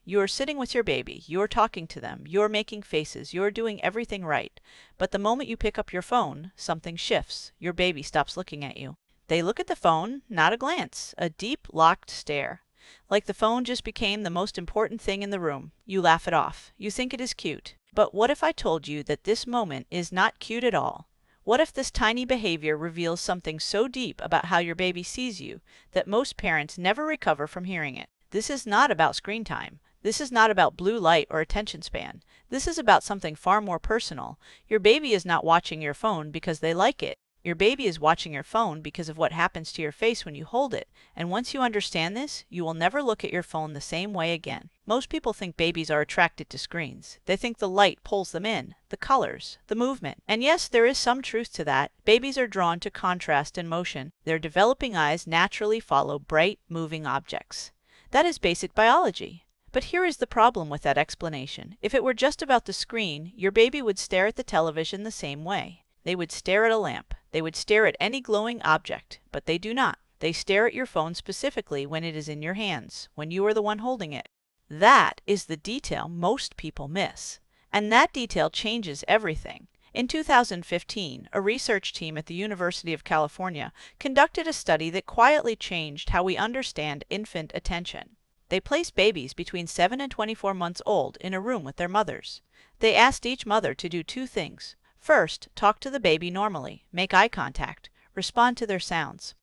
You are sitting with your baby, you are talking to them, you are making faces, you are doing everything right. But the moment you pick up your phone, something shifts. Your baby stops looking at you. They look at the phone, not a glance, a deep, locked stare. Like the phone just became the most important thing in the room. You laugh it off. You think it is cute. But what if I told you that this moment is not cute at all? What if this tiny behavior reveals something so deep about how your baby sees you that most parents never recover from hearing it? This is not about screen time. This is not about blue light or attention span. This is about something far more personal. Your baby is not watching your phone because they like it. Your baby is watching your phone because of what happens to your face when you hold it. And once you understand this, you will never look at your phone the same way again. Most people think babies are attracted to screens. They think the light pulls them in, the colors, the movement. And yes, there is some truth to that. Babies are drawn to contrast and motion. Their developing eyes naturally follow bright, moving objects. That is basic biology. But here is the problem with that explanation. If it were just about the screen, your baby would stare at the television the same way. They would stare at a lamp. They would stare at any glowing object, but they do not. They stare at your phone specifically when it is in your hands, when you are the one holding it. That is the detail most people miss. And that detail changes everything. In 2015, a research team at the University of California conducted a study that quietly changed how we understand infant attention. They placed babies between 7 and 24 months old in a room with their mothers. They asked each mother to do two things. First, talk to the baby normally, make eye contact, respond to their sounds.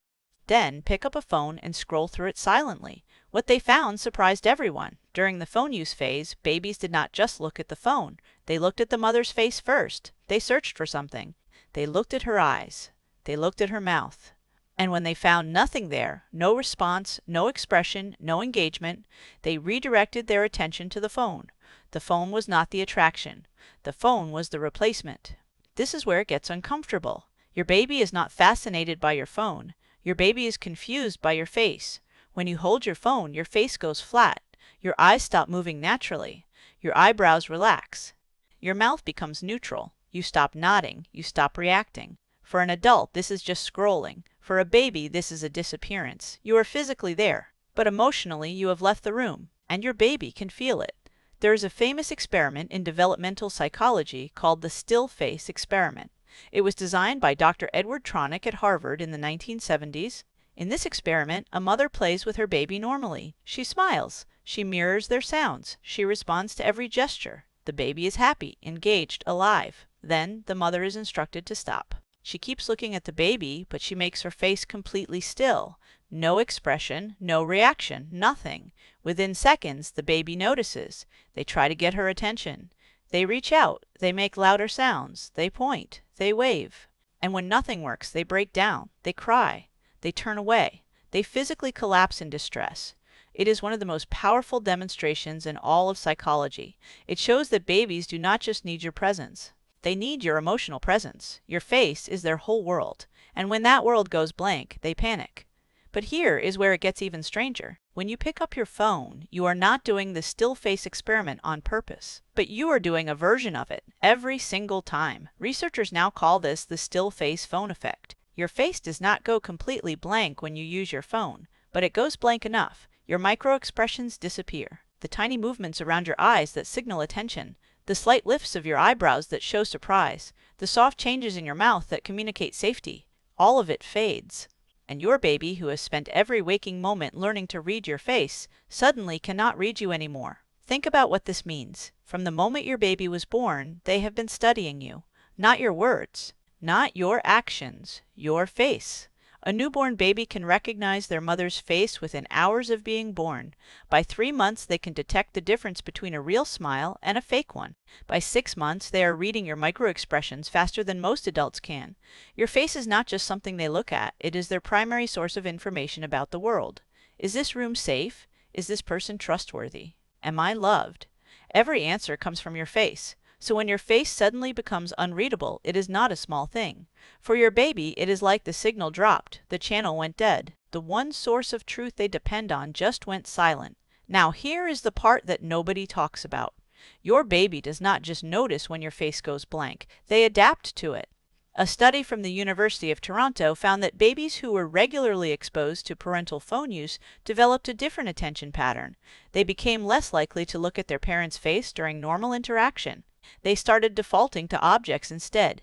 Then, pick up a phone and scroll through it silently. What they found surprised everyone. During the phone use phase, babies did not just look at the phone. They looked at the mother's face first. They searched for something. They looked at her eyes. They looked at her mouth. And when they found nothing there, no response, no expression, no engagement, they redirected their attention to the phone. The phone was not the attraction. The phone was the replacement. This is where it gets uncomfortable. Your baby is not fascinated by your phone. Your baby is confused by your face. When you hold your phone, your face goes flat. Your eyes stop moving naturally. Your eyebrows relax. Your mouth becomes neutral. You stop nodding. You stop reacting. For an adult, this is just scrolling. For a baby, this is a disappearance. You are physically there, but emotionally you have left the room, and your baby can feel it. There is a famous experiment in developmental psychology called the still face experiment. It was designed by Dr. Edward Tronick at Harvard in the 1970s. In this experiment, a mother plays with her baby normally. She smiles. She mirrors their sounds. She responds to every gesture. The baby is happy, engaged, alive. Then the mother is instructed to stop. She keeps looking at the baby, but she makes her face completely still. No expression, no reaction, nothing. Within seconds, the baby notices. They try to get her attention. They reach out. They make louder sounds. They point. They wave. And when nothing works, they break down. They cry. They turn away. They physically collapse in distress. It is one of the most powerful demonstrations in all of psychology. It shows that babies do not just need your presence. They need your emotional presence. Your face is their whole world. And when that world goes blank, they panic. But here is where it gets even stranger. When you pick up your phone, you are not doing the still face experiment on purpose, but you are doing a version of it every single time. Researchers now call this the still face phone effect. Your face does not go completely blank when you use your phone, but it goes blank enough. Your micro-expressions disappear. The tiny movements around your eyes that signal attention, the slight lifts of your eyebrows that show surprise, the soft changes in your mouth that communicate safety, all of it fades. And your baby, who has spent every waking moment learning to read your face, suddenly cannot read you anymore. Think about what this means. From the moment your baby was born, they have been studying you. Not your words, not your actions, your face. A newborn baby can recognize their mother's face within hours of being born. By 3 months, they can detect the difference between a real smile and a fake one. By 6 months, they are reading your microexpressions faster than most adults can. Your face is not just something they look at. It is their primary source of information about the world. Is this room safe? Is this person trustworthy? Am I loved? Every answer comes from your face. So when your face suddenly becomes unreadable, it is not a small thing. For your baby, it is like the signal dropped, the channel went dead. The one source of truth they depend on just went silent. Now here is the part that nobody talks about. Your baby does not just notice when your face goes blank. They adapt to it. A study from the University of Toronto found that babies who were regularly exposed to parental phone use developed a different attention pattern. They became less likely to look at their parents' face during normal interaction. They started defaulting to objects instead,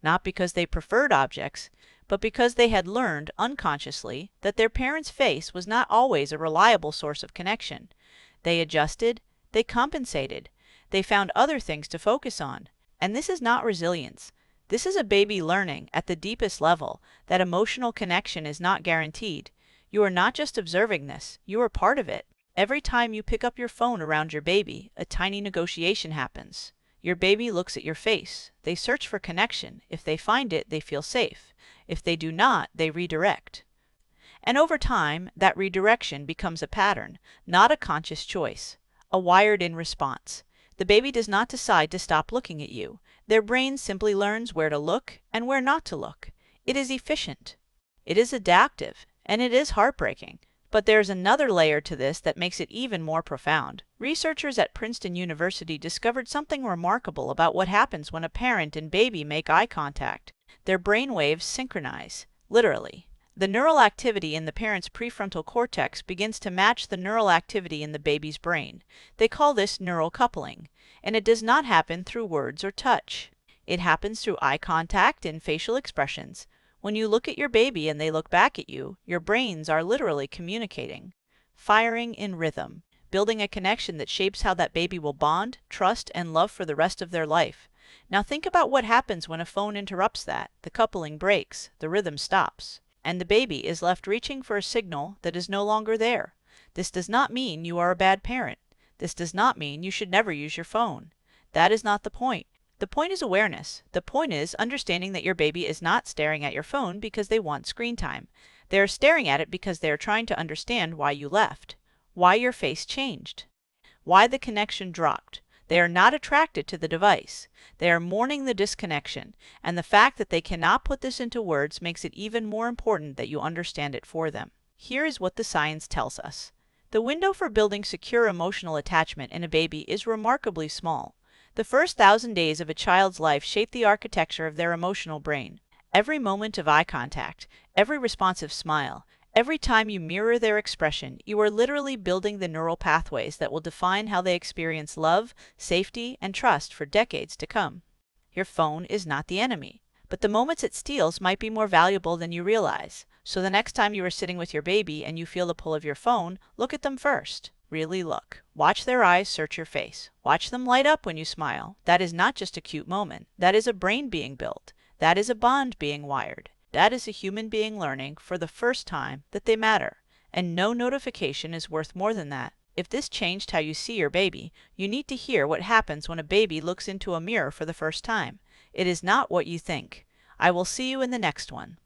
not because they preferred objects, but because they had learned unconsciously that their parents' face was not always a reliable source of connection. They adjusted, they compensated, they found other things to focus on. And this is not resilience. This is a baby learning, at the deepest level, that emotional connection is not guaranteed. You are not just observing this, you are part of it. Every time you pick up your phone around your baby, a tiny negotiation happens. Your baby looks at your face. They search for connection. If they find it, they feel safe. If they do not, they redirect. And over time, that redirection becomes a pattern, not a conscious choice, a wired-in response. The baby does not decide to stop looking at you. Their brain simply learns where to look and where not to look. It is efficient. It is adaptive, and it is heartbreaking. But there's another layer to this that makes it even more profound. Researchers at Princeton University discovered something remarkable about what happens when a parent and baby make eye contact. Their brain waves synchronize, literally. The neural activity in the parent's prefrontal cortex begins to match the neural activity in the baby's brain. They call this neural coupling, and it does not happen through words or touch. It happens through eye contact and facial expressions. When you look at your baby and they look back at you, your brains are literally communicating, firing in rhythm, building a connection that shapes how that baby will bond, trust, and love for the rest of their life. Now think about what happens when a phone interrupts that. The coupling breaks, the rhythm stops, and the baby is left reaching for a signal that is no longer there. This does not mean you are a bad parent. This does not mean you should never use your phone. That is not the point. The point is awareness. The point is understanding that your baby is not staring at your phone because they want screen time. They are staring at it because they are trying to understand why you left, why your face changed, why the connection dropped. They are not attracted to the device. They are mourning the disconnection, and the fact that they cannot put this into words makes it even more important that you understand it for them. Here is what the science tells us. The window for building secure emotional attachment in a baby is remarkably small. The first 1,000 days of a child's life shape the architecture of their emotional brain. Every moment of eye contact, every responsive smile, every time you mirror their expression, you are literally building the neural pathways that will define how they experience love, safety, and trust for decades to come. Your phone is not the enemy, but the moments it steals might be more valuable than you realize. So the next time you are sitting with your baby and you feel the pull of your phone, look at them first. Really look. Watch their eyes search your face. Watch them light up when you smile. That is not just a cute moment. That is a brain being built. That is a bond being wired. That is a human being learning for the first time that they matter. And no notification is worth more than that. If this changed how you see your baby, you need to hear what happens when a baby looks into a mirror for the first time. It is not what you think. I will see you in the next one.